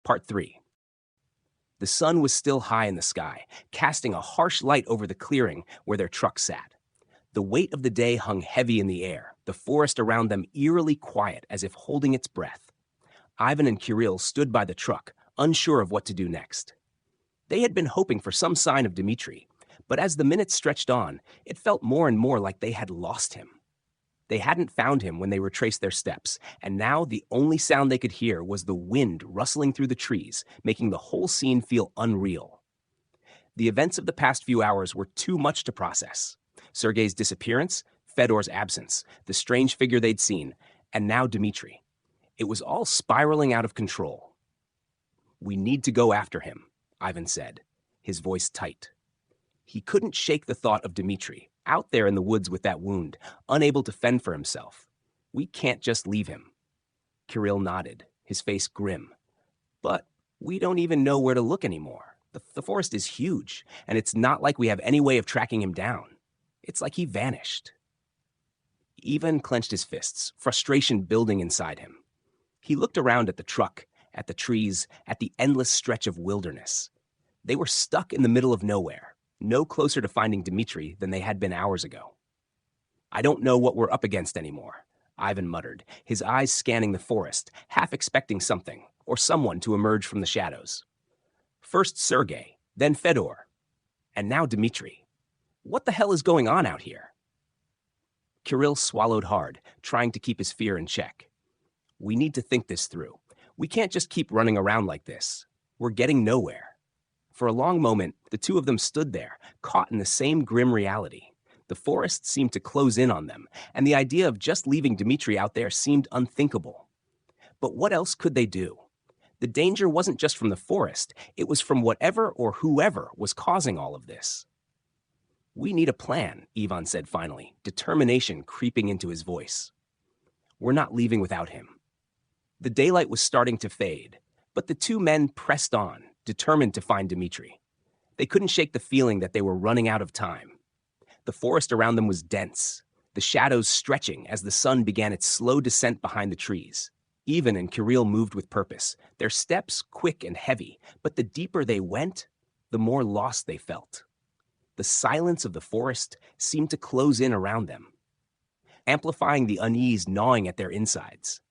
Part 3. The sun was still high in the sky, casting a harsh light over the clearing where their truck sat. The weight of the day hung heavy in the air, the forest around them eerily quiet as if holding its breath. Ivan and Kirill stood by the truck, unsure of what to do next. They had been hoping for some sign of Dmitri, but as the minutes stretched on, it felt more and more like they had lost him. They hadn't found him when they retraced their steps, and now the only sound they could hear was the wind rustling through the trees, making the whole scene feel unreal. The events of the past few hours were too much to process. Sergei's disappearance, Fedor's absence, the strange figure they'd seen, and now Dmitri. It was all spiraling out of control. "We need to go after him," Ivan said, his voice tight. He couldn't shake the thought of Dmitri, out there in the woods with that wound, unable to fend for himself. "We can't just leave him." Kirill nodded, his face grim. "But we don't even know where to look anymore. The forest is huge, and it's not like we have any way of tracking him down. It's like he vanished." Ivan clenched his fists, frustration building inside him. He looked around at the truck, at the trees, at the endless stretch of wilderness. They were stuck in the middle of nowhere, no closer to finding Dmitri than they had been hours ago. "I don't know what we're up against anymore," Ivan muttered, his eyes scanning the forest, half expecting something, or someone to emerge from the shadows. First Sergei, then Fedor, and now Dmitri. What the hell is going on out here? Kirill swallowed hard, trying to keep his fear in check. "We need to think this through. We can't just keep running around like this. We're getting nowhere." For a long moment, the two of them stood there, caught in the same grim reality. The forest seemed to close in on them, and the idea of just leaving Dmitri out there seemed unthinkable. But what else could they do? The danger wasn't just from the forest, it was from whatever or whoever was causing all of this. "We need a plan," Ivan said finally, determination creeping into his voice. "We're not leaving without him." The daylight was starting to fade, but the two men pressed on, determined to find Dmitri. They couldn't shake the feeling that they were running out of time. The forest around them was dense, the shadows stretching as the sun began its slow descent behind the trees. Ivan and Kirill moved with purpose, their steps quick and heavy, but the deeper they went, the more lost they felt. The silence of the forest seemed to close in around them, amplifying the unease gnawing at their insides.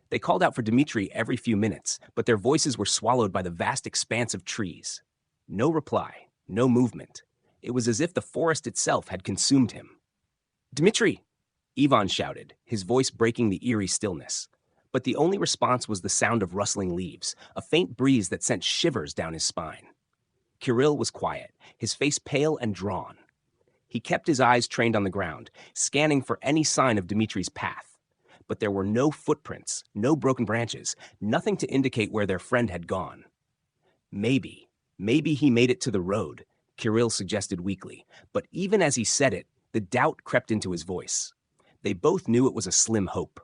They called out for Dmitri every few minutes, but their voices were swallowed by the vast expanse of trees. No reply, no movement. It was as if the forest itself had consumed him. "Dmitri!" Ivan shouted, his voice breaking the eerie stillness. But the only response was the sound of rustling leaves, a faint breeze that sent shivers down his spine. Kirill was quiet, his face pale and drawn. He kept his eyes trained on the ground, scanning for any sign of Dmitri's path. But there were no footprints, no broken branches, nothing to indicate where their friend had gone. Maybe he made it to the road, Kirill suggested weakly, but even as he said it, the doubt crept into his voice. They both knew it was a slim hope.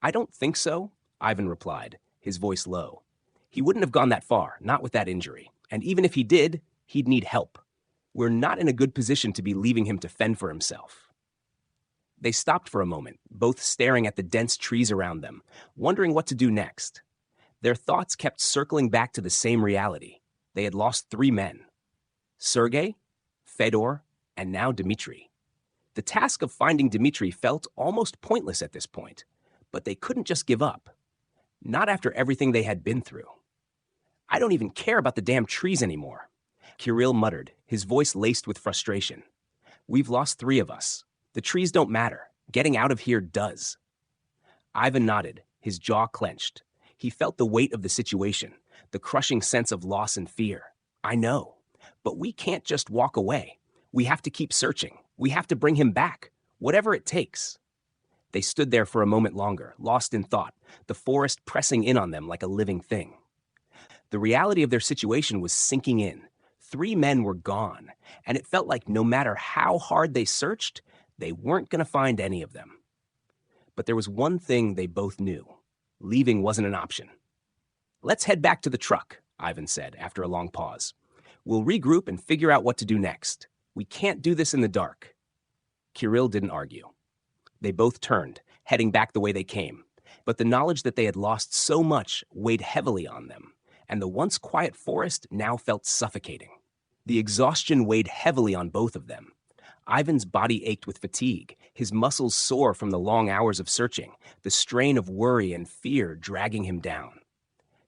"I don't think so," Ivan replied, his voice low. "He wouldn't have gone that far, not with that injury. And even if he did, he'd need help. We're not in a good position to be leaving him to fend for himself." They stopped for a moment, both staring at the dense trees around them, wondering what to do next. Their thoughts kept circling back to the same reality. They had lost 3 men. Sergei, Fedor, and now Dmitri. The task of finding Dmitri felt almost pointless at this point, but they couldn't just give up. Not after everything they had been through. "I don't even care about the damn trees anymore," Kirill muttered, his voice laced with frustration. "We've lost 3 of us. The trees don't matter. Getting out of here does." Ivan nodded, his jaw clenched. He felt the weight of the situation, the crushing sense of loss and fear. "I know. But we can't just walk away. We have to keep searching. We have to bring him back, whatever it takes." They stood there for a moment longer, lost in thought, the forest pressing in on them like a living thing. The reality of their situation was sinking in. 3 men were gone, and it felt like no matter how hard they searched, they weren't going to find any of them. But there was one thing they both knew. Leaving wasn't an option. "Let's head back to the truck," Ivan said after a long pause. "We'll regroup and figure out what to do next. We can't do this in the dark." Kirill didn't argue. They both turned, heading back the way they came. But the knowledge that they had lost so much weighed heavily on them, and the once quiet forest now felt suffocating. The exhaustion weighed heavily on both of them. Ivan's body ached with fatigue, his muscles sore from the long hours of searching, the strain of worry and fear dragging him down.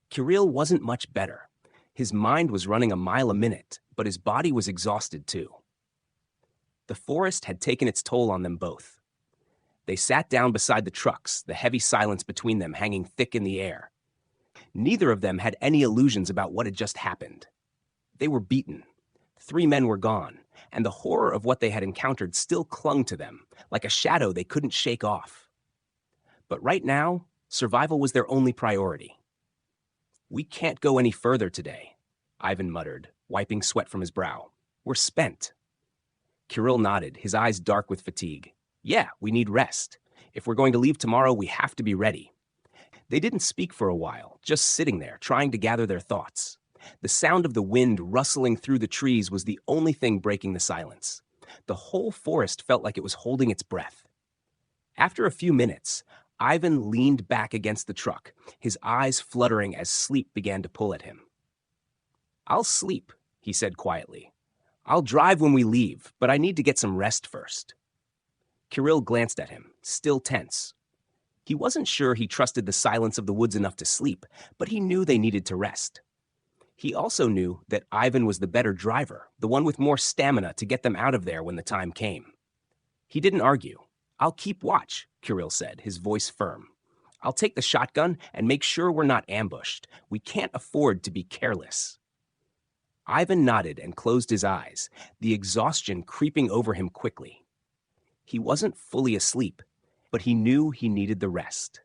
Kirill wasn't much better. His mind was running a mile a minute, but his body was exhausted too. The forest had taken its toll on them both. They sat down beside the trucks, the heavy silence between them hanging thick in the air. Neither of them had any illusions about what had just happened. They were beaten. 3 men were gone, and the horror of what they had encountered still clung to them, like a shadow they couldn't shake off. But right now, survival was their only priority. "We can't go any further today," Ivan muttered, wiping sweat from his brow. "We're spent." Kirill nodded, his eyes dark with fatigue. "Yeah, we need rest. If we're going to leave tomorrow, we have to be ready." They didn't speak for a while, just sitting there, trying to gather their thoughts. The sound of the wind rustling through the trees was the only thing breaking the silence. The whole forest felt like it was holding its breath. After a few minutes, Ivan leaned back against the truck, his eyes fluttering as sleep began to pull at him. "I'll sleep," he said quietly. "I'll drive when we leave, but I need to get some rest first." Kirill glanced at him, still tense. He wasn't sure he trusted the silence of the woods enough to sleep, but he knew they needed to rest. He also knew that Ivan was the better driver, the one with more stamina to get them out of there when the time came. He didn't argue. "I'll keep watch," Kirill said, his voice firm. "I'll take the shotgun and make sure we're not ambushed. We can't afford to be careless." Ivan nodded and closed his eyes, the exhaustion creeping over him quickly. He wasn't fully asleep, but he knew he needed the rest.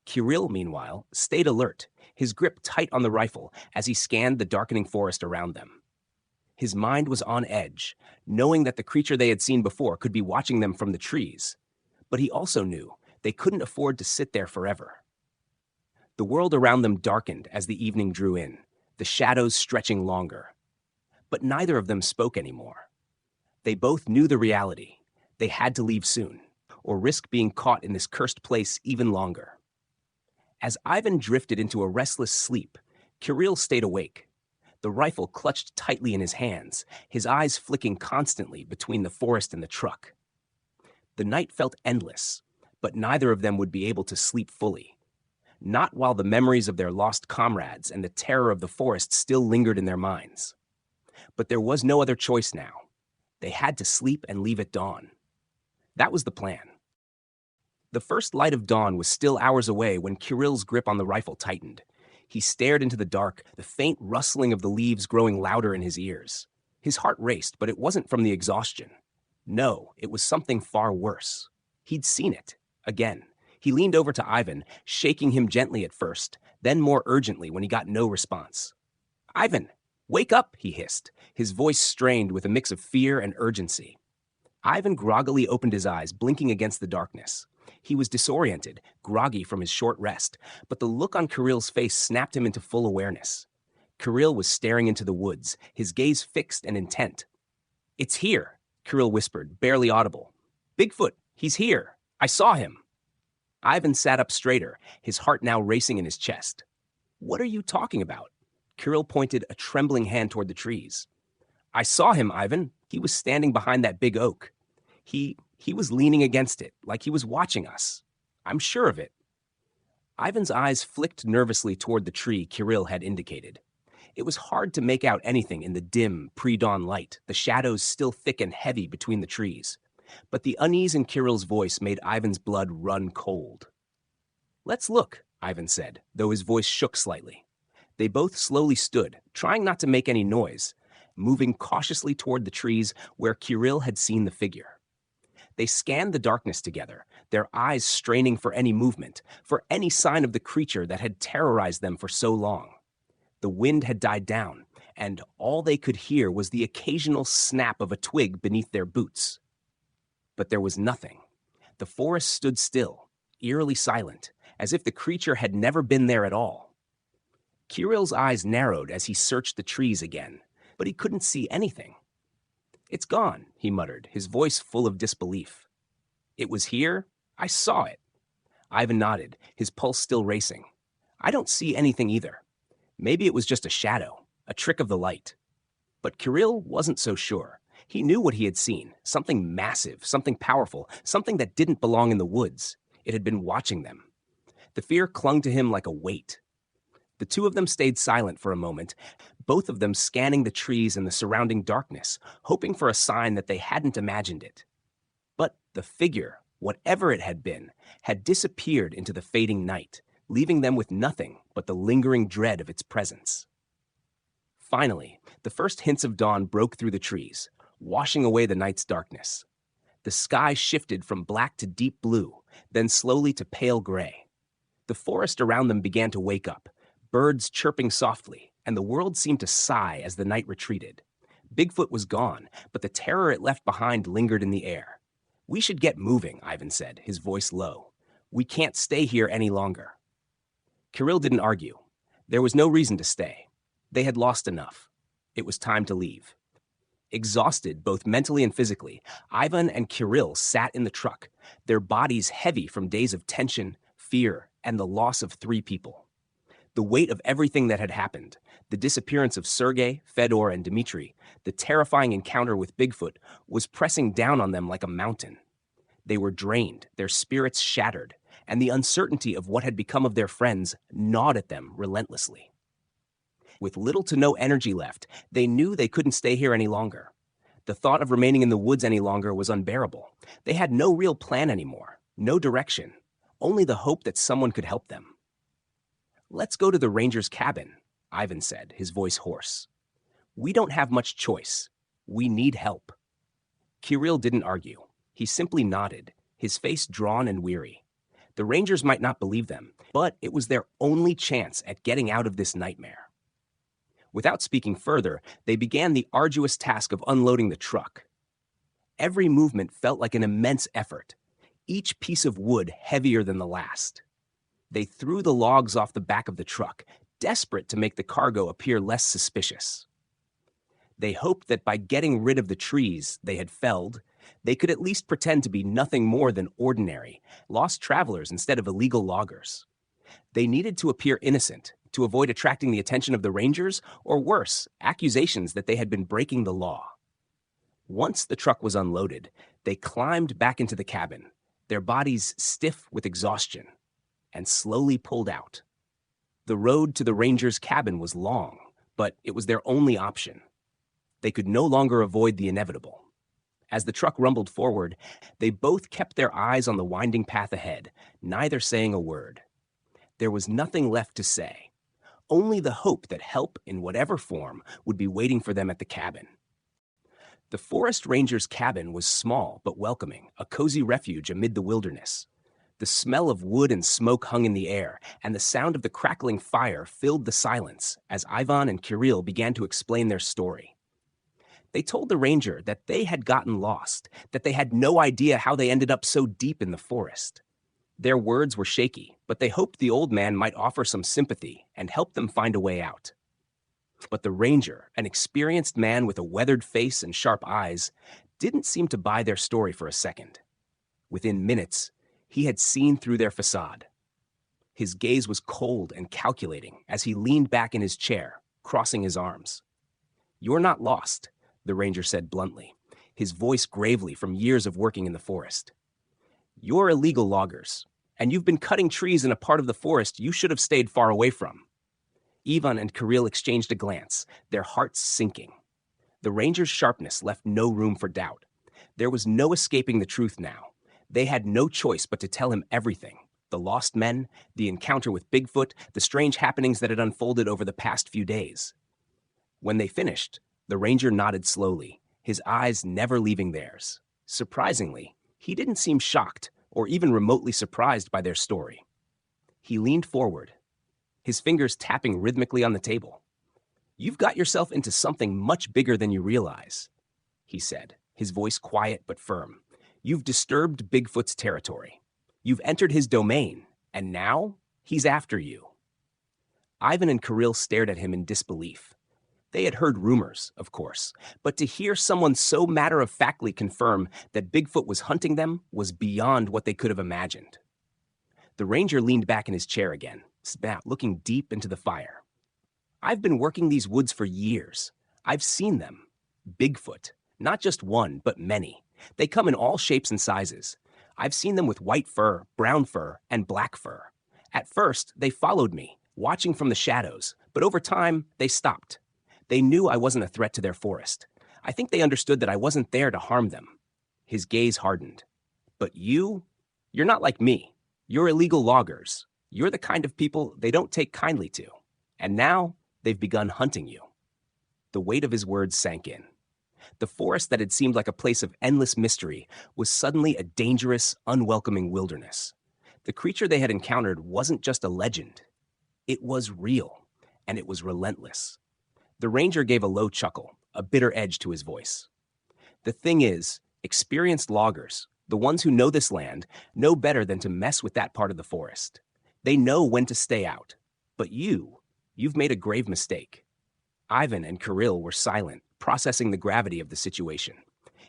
Kirill, meanwhile, stayed alert, his grip tight on the rifle as he scanned the darkening forest around them. His mind was on edge, knowing that the creature they had seen before could be watching them from the trees. But he also knew they couldn't afford to sit there forever. The world around them darkened as the evening drew in, the shadows stretching longer. But neither of them spoke anymore. They both knew the reality. They had to leave soon, or risk being caught in this cursed place even longer. As Ivan drifted into a restless sleep, Kirill stayed awake, the rifle clutched tightly in his hands, his eyes flicking constantly between the forest and the truck. The night felt endless, but neither of them would be able to sleep fully. Not while the memories of their lost comrades and the terror of the forest still lingered in their minds. But there was no other choice now. They had to sleep and leave at dawn. That was the plan. The first light of dawn was still hours away when Kirill's grip on the rifle tightened. He stared into the dark, the faint rustling of the leaves growing louder in his ears. His heart raced, but it wasn't from the exhaustion. No, it was something far worse. He'd seen it. Again. He leaned over to Ivan, shaking him gently at first, then more urgently when he got no response. "Ivan, wake up," he hissed, his voice strained with a mix of fear and urgency. Ivan groggily opened his eyes, blinking against the darkness. He was disoriented, groggy from his short rest, but the look on Kirill's face snapped him into full awareness. Kirill was staring into the woods, his gaze fixed and intent. "It's here," Kirill whispered, barely audible. "Bigfoot, he's here. I saw him." Ivan sat up straighter, his heart now racing in his chest. "What are you talking about?" Kirill pointed a trembling hand toward the trees. "I saw him, Ivan. He was standing behind that big oak. He was leaning against it, like he was watching us. I'm sure of it." Ivan's eyes flicked nervously toward the tree Kirill had indicated. It was hard to make out anything in the dim, pre-dawn light, the shadows still thick and heavy between the trees. But the unease in Kirill's voice made Ivan's blood run cold. "Let's look," Ivan said, though his voice shook slightly. They both slowly stood, trying not to make any noise, moving cautiously toward the trees where Kirill had seen the figure. They scanned the darkness together, their eyes straining for any movement, for any sign of the creature that had terrorized them for so long. The wind had died down, and all they could hear was the occasional snap of a twig beneath their boots. But there was nothing. The forest stood still, eerily silent, as if the creature had never been there at all. Kirill's eyes narrowed as he searched the trees again, but he couldn't see anything. "It's gone," he muttered, his voice full of disbelief. "It was here. I saw it." Ivan nodded, his pulse still racing. I don't see anything either. Maybe it was just a shadow, a trick of the light. But Kirill wasn't so sure. He knew what he had seen, something massive, something powerful, something that didn't belong in the woods. It had been watching them. The fear clung to him like a weight. The two of them stayed silent for a moment, both of them scanning the trees and the surrounding darkness, hoping for a sign that they hadn't imagined it. But the figure, whatever it had been, had disappeared into the fading night, leaving them with nothing but the lingering dread of its presence. Finally, the first hints of dawn broke through the trees, washing away the night's darkness. The sky shifted from black to deep blue, then slowly to pale gray. The forest around them began to wake up, birds chirping softly, and the world seemed to sigh as the night retreated. Bigfoot was gone, but the terror it left behind lingered in the air. We should get moving, Ivan said, his voice low. We can't stay here any longer. Kirill didn't argue. There was no reason to stay. They had lost enough. It was time to leave. Exhausted, both mentally and physically, Ivan and Kirill sat in the truck, their bodies heavy from days of tension, fear, and the loss of 3 people. The weight of everything that had happened, the disappearance of Sergei, Fedor, and Dmitri, the terrifying encounter with Bigfoot, was pressing down on them like a mountain. They were drained, their spirits shattered, and the uncertainty of what had become of their friends gnawed at them relentlessly. With little to no energy left, they knew they couldn't stay here any longer. The thought of remaining in the woods any longer was unbearable. They had no real plan anymore, no direction, only the hope that someone could help them. Let's go to the ranger's cabin, Ivan said, his voice hoarse. We don't have much choice. We need help. Kirill didn't argue. He simply nodded, his face drawn and weary. The rangers might not believe them, but it was their only chance at getting out of this nightmare. Without speaking further, they began the arduous task of unloading the truck. Every movement felt like an immense effort, each piece of wood heavier than the last. They threw the logs off the back of the truck, desperate to make the cargo appear less suspicious. They hoped that by getting rid of the trees they had felled, they could at least pretend to be nothing more than ordinary, lost travelers instead of illegal loggers. They needed to appear innocent, to avoid attracting the attention of the rangers, or worse, accusations that they had been breaking the law. Once the truck was unloaded, they climbed back into the cabin, their bodies stiff with exhaustion, and slowly pulled out. The road to the rangers' cabin was long, but it was their only option. They could no longer avoid the inevitable. As the truck rumbled forward, they both kept their eyes on the winding path ahead, neither saying a word. There was nothing left to say. Only the hope that help in whatever form would be waiting for them at the cabin. The forest ranger's cabin was small but welcoming, a cozy refuge amid the wilderness. The smell of wood and smoke hung in the air, and the sound of the crackling fire filled the silence as Ivan and Kirill began to explain their story. They told the ranger that they had gotten lost, that they had no idea how they ended up so deep in the forest. Their words were shaky, but they hoped the old man might offer some sympathy and help them find a way out. But the ranger, an experienced man with a weathered face and sharp eyes, didn't seem to buy their story for a second. Within minutes, he had seen through their facade. His gaze was cold and calculating as he leaned back in his chair, crossing his arms. "You're not lost," the ranger said bluntly, his voice gravely from years of working in the forest. "You're illegal loggers, and you've been cutting trees in a part of the forest you should have stayed far away from." Ivan and Kirill exchanged a glance, their hearts sinking. The ranger's sharpness left no room for doubt. There was no escaping the truth now. They had no choice but to tell him everything: the lost men, the encounter with Bigfoot, the strange happenings that had unfolded over the past few days. When they finished, the ranger nodded slowly, his eyes never leaving theirs. Surprisingly, he didn't seem shocked or even remotely surprised by their story. He leaned forward, his fingers tapping rhythmically on the table. "You've got yourself into something much bigger than you realize," he said, his voice quiet but firm. "You've disturbed Bigfoot's territory. You've entered his domain, and now he's after you." Ivan and Kirill stared at him in disbelief. They had heard rumors, of course, but to hear someone so matter-of-factly confirm that Bigfoot was hunting them was beyond what they could have imagined. The ranger leaned back in his chair again, looking deep into the fire. I've been working these woods for years. I've seen them. Bigfoot. Not just one, but many. They come in all shapes and sizes. I've seen them with white fur, brown fur, and black fur. At first, they followed me, watching from the shadows, but over time, they stopped. They knew I wasn't a threat to their forest. I think they understood that I wasn't there to harm them. His gaze hardened. But you're not like me. You're illegal loggers. You're the kind of people they don't take kindly to. And now, they've begun hunting you. The weight of his words sank in. The forest that had seemed like a place of endless mystery was suddenly a dangerous, unwelcoming wilderness. The creature they had encountered wasn't just a legend. It was real, and it was relentless. The ranger gave a low chuckle, a bitter edge to his voice. The thing is, experienced loggers, the ones who know this land, know better than to mess with that part of the forest. They know when to stay out. But you've made a grave mistake. Ivan and Kirill were silent, processing the gravity of the situation.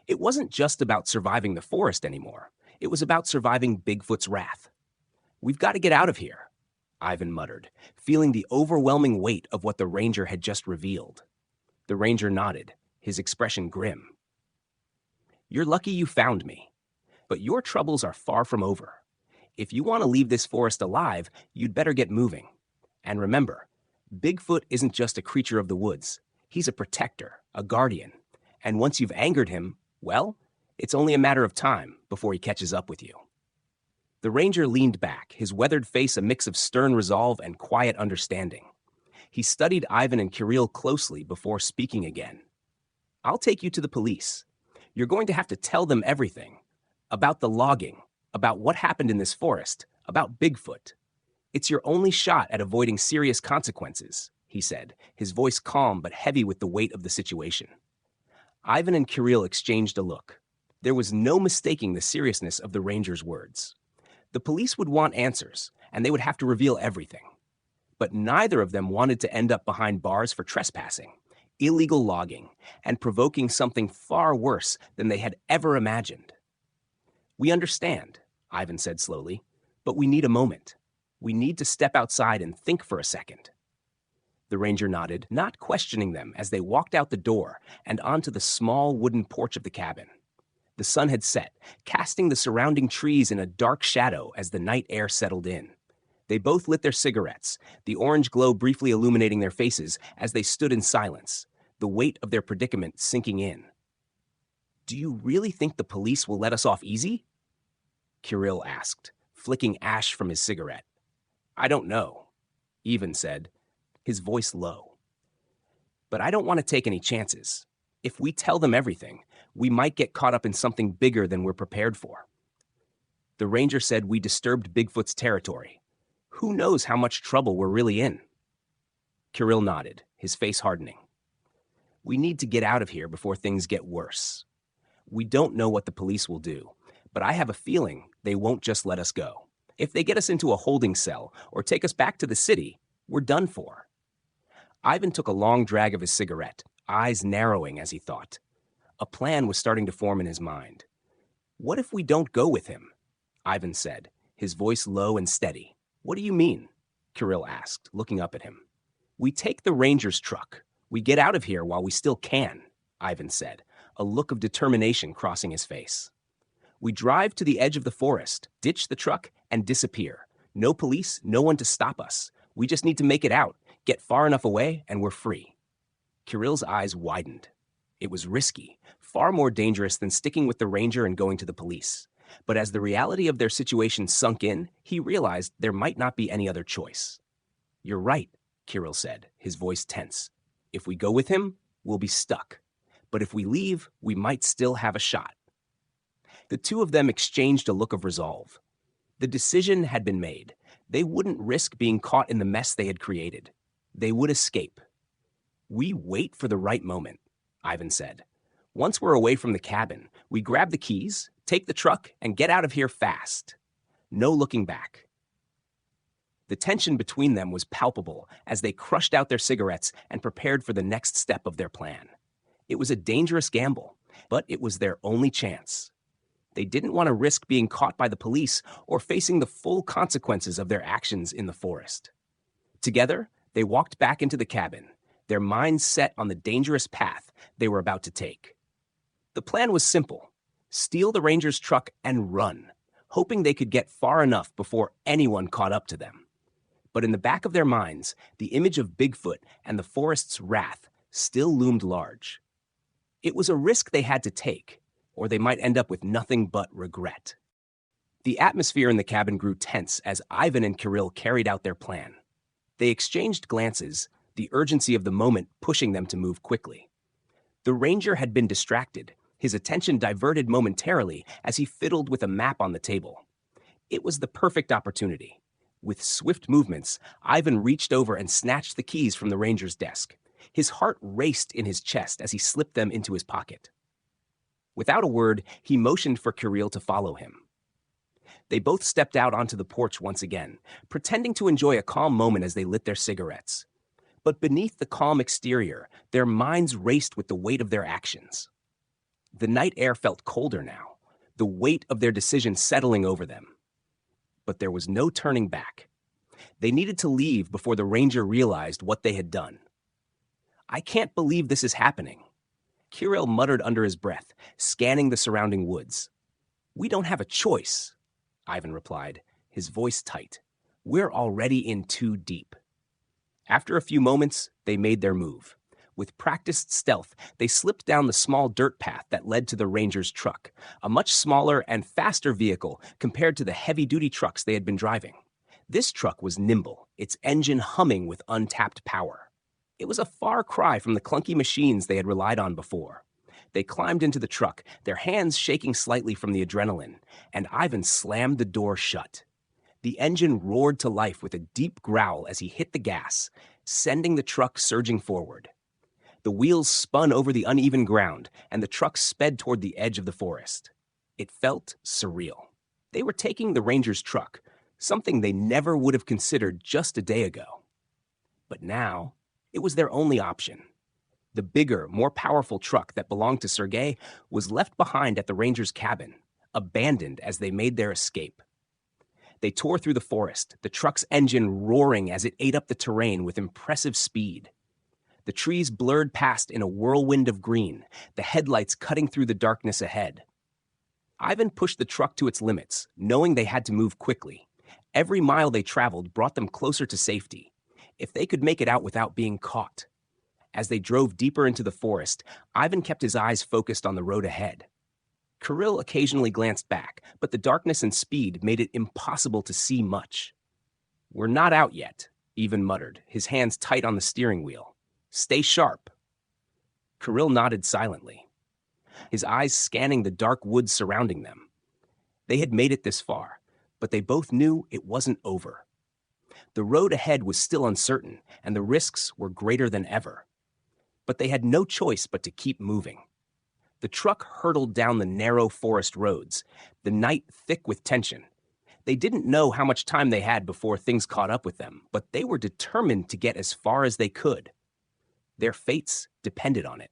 It wasn't just about surviving the forest anymore. It was about surviving Bigfoot's wrath. We've got to get out of here, Ivan muttered, feeling the overwhelming weight of what the ranger had just revealed. The ranger nodded, his expression grim. You're lucky you found me, but your troubles are far from over. If you want to leave this forest alive, you'd better get moving. And remember, Bigfoot isn't just a creature of the woods. He's a protector, a guardian. And once you've angered him, well, it's only a matter of time before he catches up with you. The ranger leaned back, his weathered face a mix of stern resolve and quiet understanding. He studied Ivan and Kirill closely before speaking again. I'll take you to the police. You're going to have to tell them everything. About the logging, about what happened in this forest, about Bigfoot. It's your only shot at avoiding serious consequences, he said, his voice calm but heavy with the weight of the situation. Ivan and Kirill exchanged a look. There was no mistaking the seriousness of the ranger's words. The police would want answers, and they would have to reveal everything. But neither of them wanted to end up behind bars for trespassing, illegal logging, and provoking something far worse than they had ever imagined. We understand, Ivan said slowly, but we need a moment. We need to step outside and think for a second. The ranger nodded, not questioning them as they walked out the door and onto the small wooden porch of the cabin. The sun had set, casting the surrounding trees in a dark shadow as the night air settled in. They both lit their cigarettes, the orange glow briefly illuminating their faces as they stood in silence, the weight of their predicament sinking in. Do you really think the police will let us off easy? Kirill asked, flicking ash from his cigarette. I don't know, Ivan said, his voice low. But I don't want to take any chances. If we tell them everything, we might get caught up in something bigger than we're prepared for. The ranger said we disturbed Bigfoot's territory. Who knows how much trouble we're really in? Kirill nodded, his face hardening. We need to get out of here before things get worse. We don't know what the police will do, but I have a feeling they won't just let us go. If they get us into a holding cell or take us back to the city, we're done for. Ivan took a long drag of his cigarette, eyes narrowing as he thought. A plan was starting to form in his mind. What if we don't go with him? Ivan said, his voice low and steady. What do you mean? Kirill asked, looking up at him. We take the ranger's truck. We get out of here while we still can, Ivan said, a look of determination crossing his face. We drive to the edge of the forest, ditch the truck, and disappear. No police, no one to stop us. We just need to make it out, get far enough away, and we're free. Kirill's eyes widened. It was risky, far more dangerous than sticking with the ranger and going to the police. But as the reality of their situation sunk in, he realized there might not be any other choice. You're right, Kirill said, his voice tense. If we go with him, we'll be stuck. But if we leave, we might still have a shot. The two of them exchanged a look of resolve. The decision had been made. They wouldn't risk being caught in the mess they had created. They would escape. We wait for the right moment, Ivan said. Once we're away from the cabin, we grab the keys, take the truck, and get out of here fast. No looking back. The tension between them was palpable as they crushed out their cigarettes and prepared for the next step of their plan. It was a dangerous gamble, but it was their only chance. They didn't want to risk being caught by the police or facing the full consequences of their actions in the forest. Together, they walked back into the cabin, their minds set on the dangerous path they were about to take. The plan was simple: steal the ranger's truck and run, hoping they could get far enough before anyone caught up to them. But in the back of their minds, the image of Bigfoot and the forest's wrath still loomed large. It was a risk they had to take, or they might end up with nothing but regret. The atmosphere in the cabin grew tense as Ivan and Kirill carried out their plan. They exchanged glances, the urgency of the moment pushing them to move quickly. The ranger had been distracted, his attention diverted momentarily as he fiddled with a map on the table. It was the perfect opportunity. With swift movements, Ivan reached over and snatched the keys from the ranger's desk. His heart raced in his chest as he slipped them into his pocket. Without a word, he motioned for Kirill to follow him. They both stepped out onto the porch once again, pretending to enjoy a calm moment as they lit their cigarettes. But beneath the calm exterior, their minds raced with the weight of their actions. The night air felt colder now, the weight of their decision settling over them. But there was no turning back. They needed to leave before the ranger realized what they had done. "I can't believe this is happening," Kirill muttered under his breath, scanning the surrounding woods. "We don't have a choice," Ivan replied, his voice tight. "We're already in too deep." After a few moments, they made their move. With practiced stealth, they slipped down the small dirt path that led to the ranger's truck, a much smaller and faster vehicle compared to the heavy-duty trucks they had been driving. This truck was nimble, its engine humming with untapped power. It was a far cry from the clunky machines they had relied on before. They climbed into the truck, their hands shaking slightly from the adrenaline, and Ivan slammed the door shut. The engine roared to life with a deep growl as he hit the gas, sending the truck surging forward. The wheels spun over the uneven ground, and the truck sped toward the edge of the forest. It felt surreal. They were taking the ranger's truck, something they never would have considered just a day ago. But now, it was their only option. The bigger, more powerful truck that belonged to Sergei was left behind at the ranger's cabin, abandoned as they made their escape. They tore through the forest, the truck's engine roaring as it ate up the terrain with impressive speed. The trees blurred past in a whirlwind of green, the headlights cutting through the darkness ahead. Ivan pushed the truck to its limits, knowing they had to move quickly. Every mile they traveled brought them closer to safety, if they could make it out without being caught. As they drove deeper into the forest, Ivan kept his eyes focused on the road ahead. Kirill occasionally glanced back, but the darkness and speed made it impossible to see much. "We're not out yet," Ivan muttered, his hands tight on the steering wheel. "Stay sharp." Kirill nodded silently, his eyes scanning the dark woods surrounding them. They had made it this far, but they both knew it wasn't over. The road ahead was still uncertain, and the risks were greater than ever. But they had no choice but to keep moving. The truck hurtled down the narrow forest roads, the night thick with tension. They didn't know how much time they had before things caught up with them, but they were determined to get as far as they could. Their fates depended on it.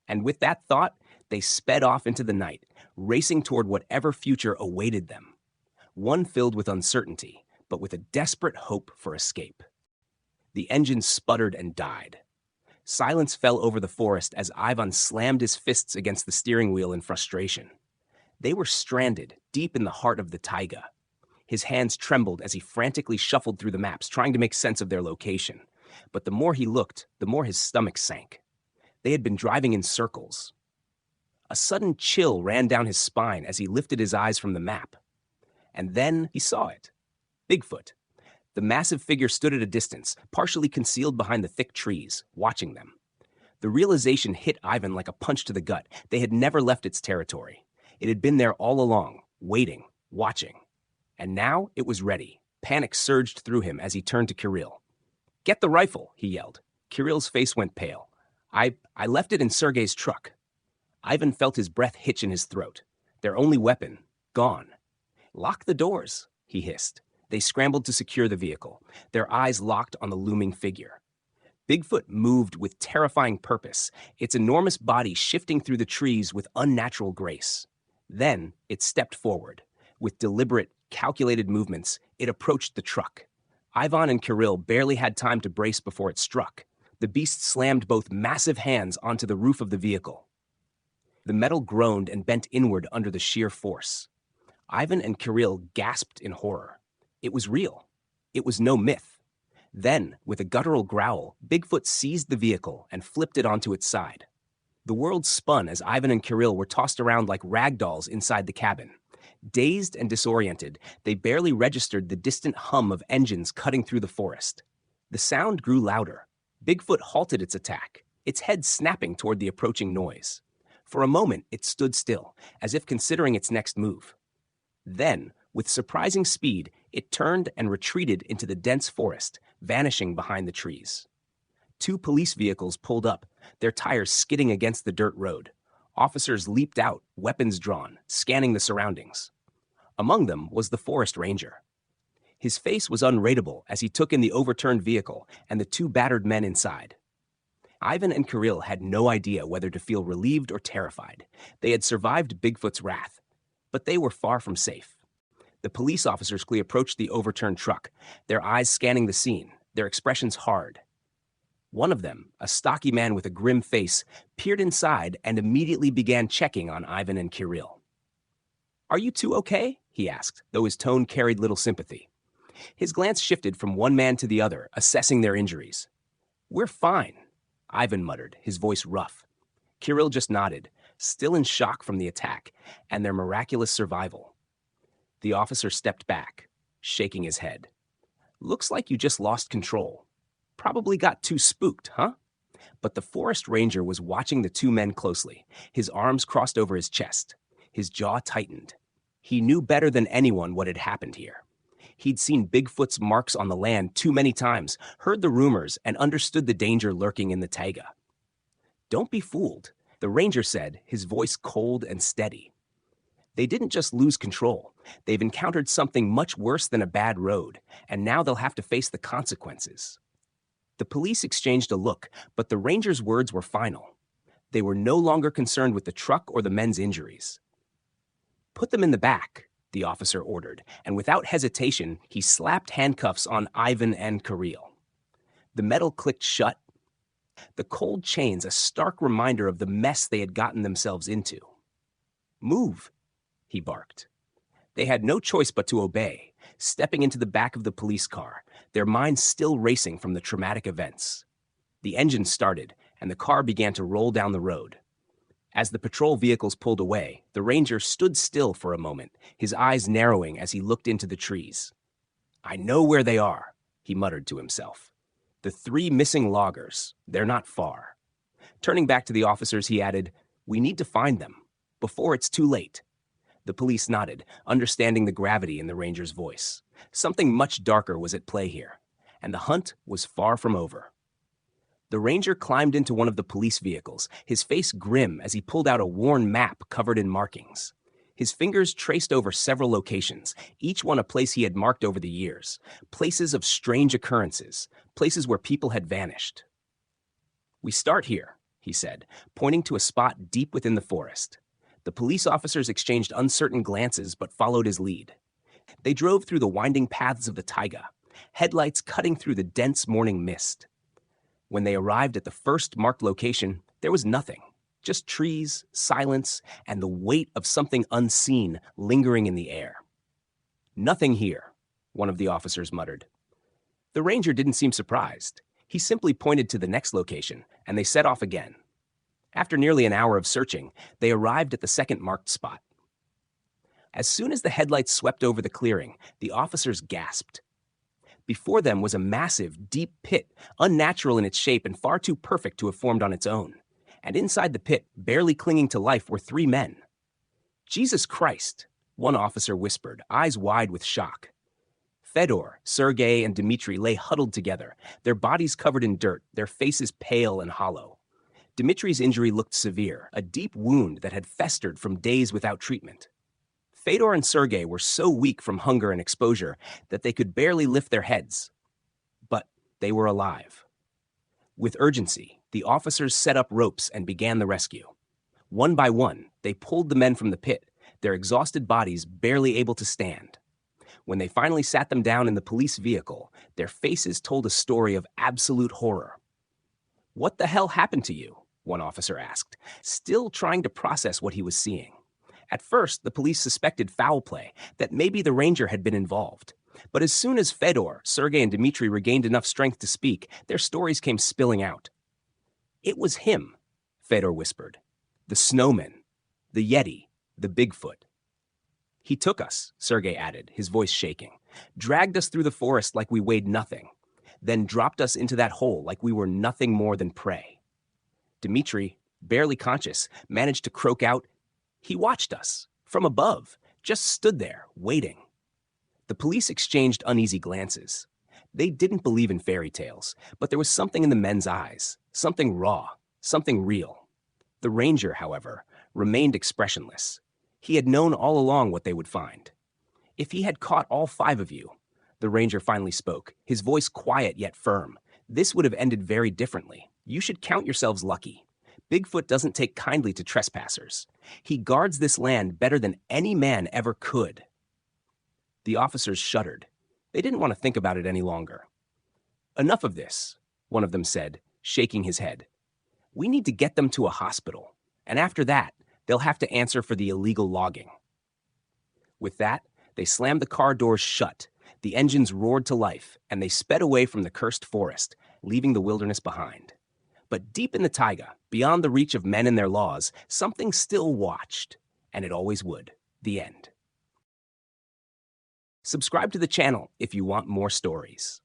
And with that thought, they sped off into the night, racing toward whatever future awaited them. One filled with uncertainty, but with a desperate hope for escape. The engine sputtered and died. Silence fell over the forest as Ivan slammed his fists against the steering wheel in frustration. They were stranded deep in the heart of the taiga. His hands trembled as he frantically shuffled through the maps, trying to make sense of their location. But the more he looked, the more his stomach sank. They had been driving in circles. A sudden chill ran down his spine as he lifted his eyes from the map. And then he saw it. Bigfoot. The massive figure stood at a distance, partially concealed behind the thick trees, watching them. The realization hit Ivan like a punch to the gut. They had never left its territory. It had been there all along, waiting, watching. And now it was ready. Panic surged through him as he turned to Kirill. "Get the rifle," he yelled. Kirill's face went pale. I left it in Sergei's truck." Ivan felt his breath hitch in his throat. Their only weapon, gone. "Lock the doors," he hissed. They scrambled to secure the vehicle, their eyes locked on the looming figure. Bigfoot moved with terrifying purpose, its enormous body shifting through the trees with unnatural grace. Then it stepped forward. With deliberate, calculated movements, it approached the truck. Ivan and Kirill barely had time to brace before it struck. The beast slammed both massive hands onto the roof of the vehicle. The metal groaned and bent inward under the sheer force. Ivan and Kirill gasped in horror. It was real. It was no myth. Then, with a guttural growl, Bigfoot seized the vehicle and flipped it onto its side. The world spun as Ivan and Kirill were tossed around like rag dolls inside the cabin. Dazed and disoriented, they barely registered the distant hum of engines cutting through the forest. The sound grew louder. Bigfoot halted its attack, its head snapping toward the approaching noise. For a moment, it stood still, as if considering its next move. Then, with surprising speed, it turned and retreated into the dense forest, vanishing behind the trees. 2 police vehicles pulled up, their tires skidding against the dirt road. Officers leaped out, weapons drawn, scanning the surroundings. Among them was the forest ranger. His face was unreadable as he took in the overturned vehicle and the 2 battered men inside. Ivan and Kirill had no idea whether to feel relieved or terrified. They had survived Bigfoot's wrath, but they were far from safe. The police officers quickly approached the overturned truck, their eyes scanning the scene, their expressions hard. One of them, a stocky man with a grim face, peered inside and immediately began checking on Ivan and Kirill. "Are you 2 okay?" he asked, though his tone carried little sympathy. His glance shifted from one man to the other, assessing their injuries. "We're fine," Ivan muttered, his voice rough. Kirill just nodded, still in shock from the attack and their miraculous survival. The officer stepped back, shaking his head. "Looks like you just lost control. Probably got too spooked, huh?" But the forest ranger was watching the 2 men closely, his arms crossed over his chest. His jaw tightened. He knew better than anyone what had happened here. He'd seen Bigfoot's marks on the land too many times, heard the rumors, and understood the danger lurking in the taiga. "Don't be fooled," the ranger said, his voice cold and steady. "They didn't just lose control. They've encountered something much worse than a bad road, and now they'll have to face the consequences." The police exchanged a look, but the ranger's words were final. They were no longer concerned with the truck or the men's injuries. "Put them in the back," the officer ordered, and without hesitation, he slapped handcuffs on Ivan and Kirill. The metal clicked shut, the cold chains a stark reminder of the mess they had gotten themselves into. "Move," he barked. They had no choice but to obey, stepping into the back of the police car, their minds still racing from the traumatic events. The engine started, and the car began to roll down the road. As the patrol vehicles pulled away, the ranger stood still for a moment, his eyes narrowing as he looked into the trees. "I know where they are," he muttered to himself. "The 3 missing loggers, they're not far." Turning back to the officers, he added, "We need to find them, before it's too late." The police nodded, understanding the gravity in the ranger's voice. Something much darker was at play here, and the hunt was far from over. The ranger climbed into one of the police vehicles, his face grim as he pulled out a worn map covered in markings. His fingers traced over several locations, each one a place he had marked over the years, places of strange occurrences, places where people had vanished. "We start here," he said, pointing to a spot deep within the forest. The police officers exchanged uncertain glances but followed his lead. They drove through the winding paths of the taiga, headlights cutting through the dense morning mist. When they arrived at the first marked location, there was nothing, just trees, silence, and the weight of something unseen lingering in the air. "Nothing here," one of the officers muttered. The ranger didn't seem surprised. He simply pointed to the next location, and they set off again. After nearly an hour of searching, they arrived at the second marked spot. As soon as the headlights swept over the clearing, the officers gasped. Before them was a massive, deep pit, unnatural in its shape and far too perfect to have formed on its own. And inside the pit, barely clinging to life, were 3 men. "Jesus Christ," one officer whispered, eyes wide with shock. Fedor, Sergei, and Dmitri lay huddled together, their bodies covered in dirt, their faces pale and hollow. Dmitri's injury looked severe, a deep wound that had festered from days without treatment. Fedor and Sergei were so weak from hunger and exposure that they could barely lift their heads. But they were alive. With urgency, the officers set up ropes and began the rescue. One by one, they pulled the men from the pit, their exhausted bodies barely able to stand. When they finally sat them down in the police vehicle, their faces told a story of absolute horror. "What the hell happened to you?" one officer asked, still trying to process what he was seeing. At first, the police suspected foul play, that maybe the ranger had been involved. But as soon as Fedor, Sergei, and Dmitri regained enough strength to speak, their stories came spilling out. "It was him," Fedor whispered. "The snowman, the Yeti, the Bigfoot. He took us," Sergei added, his voice shaking, "dragged us through the forest like we weighed nothing, then dropped us into that hole like we were nothing more than prey." Dmitri, barely conscious, managed to croak out, "He watched us, from above, just stood there, waiting." The police exchanged uneasy glances. They didn't believe in fairy tales, but there was something in the men's eyes, something raw, something real. The ranger, however, remained expressionless. He had known all along what they would find. "If he had caught all 5 of you," the ranger finally spoke, his voice quiet yet firm, "this would have ended very differently. You should count yourselves lucky. Bigfoot doesn't take kindly to trespassers. He guards this land better than any man ever could." The officers shuddered. They didn't want to think about it any longer. "Enough of this," one of them said, shaking his head. "We need to get them to a hospital, and after that, they'll have to answer for the illegal logging." With that, they slammed the car doors shut, the engines roared to life, and they sped away from the cursed forest, leaving the wilderness behind. But deep in the taiga, beyond the reach of men and their laws, something still watched, and it always would. The end. Subscribe to the channel if you want more stories.